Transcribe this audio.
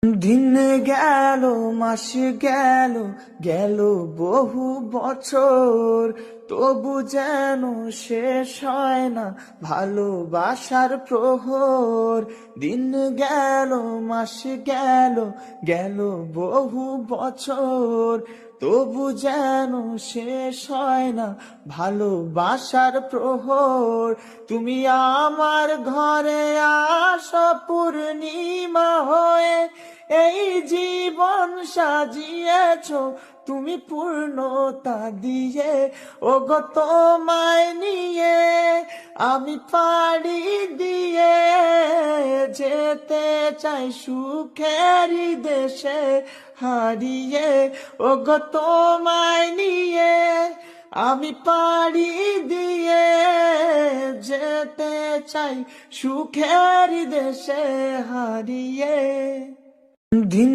দিন গেল, মাস গেল, গেল বহু বছর, তবু যেন শেষ হয় না ভালোবাসার প্রহর। দিন গেল, মাস গেল, গেল বহু বছর, তবু যেন শেষ হয় না ভালোবাসার প্রহর। তুমি আমার ঘরে আসো পূর্ণিমা হয়ে, এই জীবন সাজিয়েছো তুমি পূর্ণতা দিয়ে। ও গো তোমায় নিয়ে আমি পাড়ি দিয়ে যেতে চাই সুখেরই দেশে হারিয়ে। ও গো তোমায় নিয়ে আমি পাড়ি দিয়ে যেতে চাই সুখের দেশে হারিয়ে। দিন